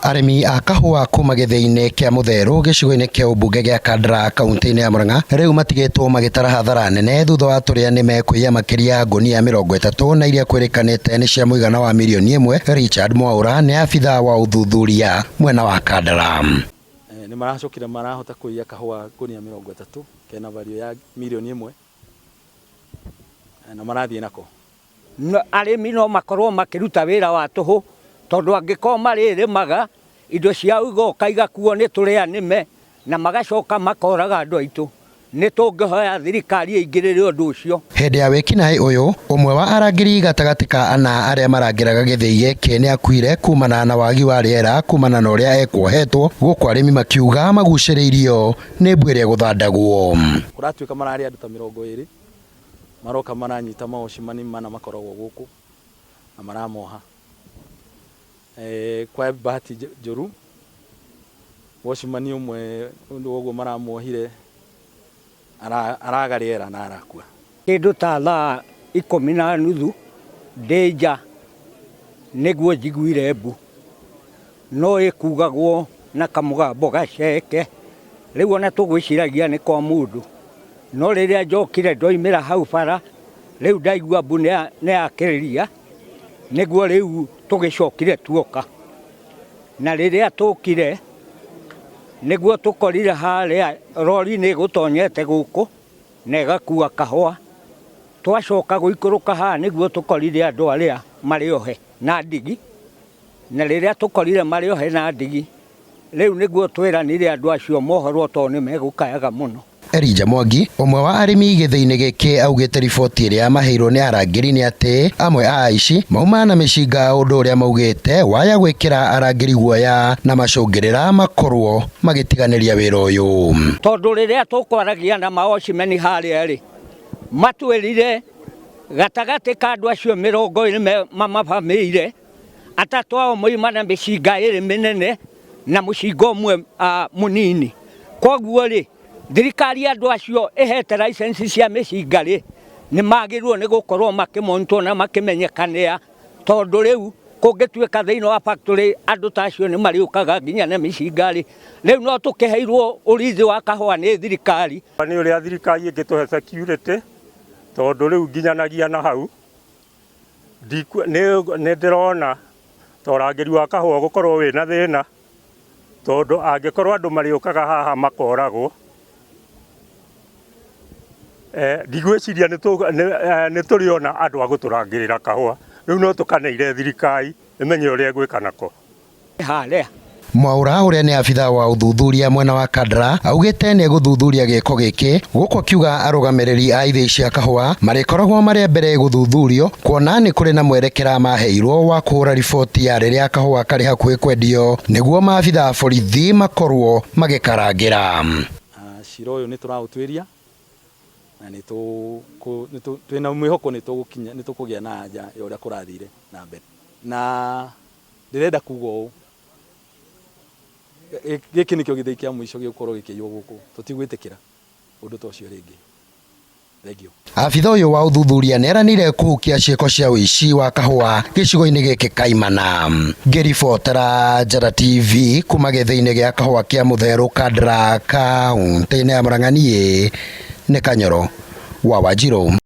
Arimi a kahua kuma githii-ini kia Mutheru gicigo-ini kia ubunge gia Kandara kaunti-ini ya Murang'a riu matigetwo magitara hathara nene thutha wa turia ni mekuiya makiria ngunia 30 na iria kwirikanite ni cia muigana wa mirioni 1. Richard Mwaura ni abitha wa uthuthuria mwena wa Kandara. Ni maracokire marahota kuiya kahua ngunia 30 kena value ya mirioni 1 na marathie nako. Arimi no makorwo makiruta wira wa tuhu tondu angiko maririmaga indo cia ugoka igakuo ni turia nime na magacoka makoraga andu aitu ni tungihoya thirikari ingirire undu ucio. Hindi ya wikinae uyu umwe wa arangiri gatagati ka ana aria marangiraga githii giki ni akuire kumana na wagi wa riera kumana na uria ekwohetwo guku arimi makiuga maguciriirio ni mbwire guthandagwo. Kuratuika marari andu ta 20 maroka maranyita maocimani mana makoragwo guku na maramoha. Kwa bahati njuru wocimani umwe undu uguo maramohire aragariera na arakua kindu ta thaa 10:30 ndeja niguo njiguire mbu no ikugagwo na kamugambo gaceke riu ona tugwiciragia ni kwa mundu no riria njokire ndoimira hau bara riu ndaigua mbu ne akiriria niguo riu tugicokire tuoka na riria tukire niguo tukorire haria rori ni gutonyete guku na igakua kahua twacoka guikuruka ha niguo tukorire andu aria mariohe na ndigi na riria tukorire mariohe na ndigi riu niguo twiranire andu acio mohorwo to ni megukayaga muno. Elijah Mwangi umwe wa arimi githii-ini giki augite riboti iria maheirwo ni arangiri ni ati amwe a aici mauma na micinga undu uria maugite waya gwikira arangiri guoya na macungirira makorwo magitiganiria wira uyu tondu riria tukwaragia na maocimeni haria ri matwirire gatagati ka andu acio 20 mamabamire atatu ao moima na micinga iri minene na mucinga umwe munini koguo ri thirikari andu acio ihete license cia micinga ri ni magirwo ni gukorwo makimonitwo na makimenyekania tondu riu kungituika thiini wa factory andu ta acio ni mariukaga nginya na micinga ri riu no tukiheirwo urithi wa kahua ni thirikari ni uria thirikari ingituhe security tondu riu nginyanagia na hau ni ndirona torangiri wa kahua gukorwo wina thina tondu angikorwo andu mariukaga haha makoragwo ndigwiciria ni turiona andu aguturangirira kahua riu no tukaneire thirikari imenye uria gwika nako. Mwaura uria ni abitha wa uthuthuria mwena wa Kandara augite ni guthuthuria giiko giki guku akiuga arugamiriri a ithii cia kahua marikoragwo mari mbere guthuthurio kuona ni kuri na mwerekera maheirwo wa kuhura riboti ya riria kahua kari hakuhi kwendio niguo maabitha a borithi makorwo magikarangira. Cira uyu ni turautwiria na twina mwihoko ni tukugia na anja ya uria kurathire na mbere na ndirenda kuga uu giki nikio githii kia mwisho gigukorwo gikiiywo guku tutigwitikira undu ta ucio ringi. Thank you. Abitha uyu wa uthuthuria neranire kuhukia ciiko cia uici wa kahua gicigo-ini giki kaimana. Ngiribotera Njara TV kuma githii-ini gia kahua kia Mutheru Kandara kaunti-ini ya Murang'a ni Kanyoro wa Wanjiru.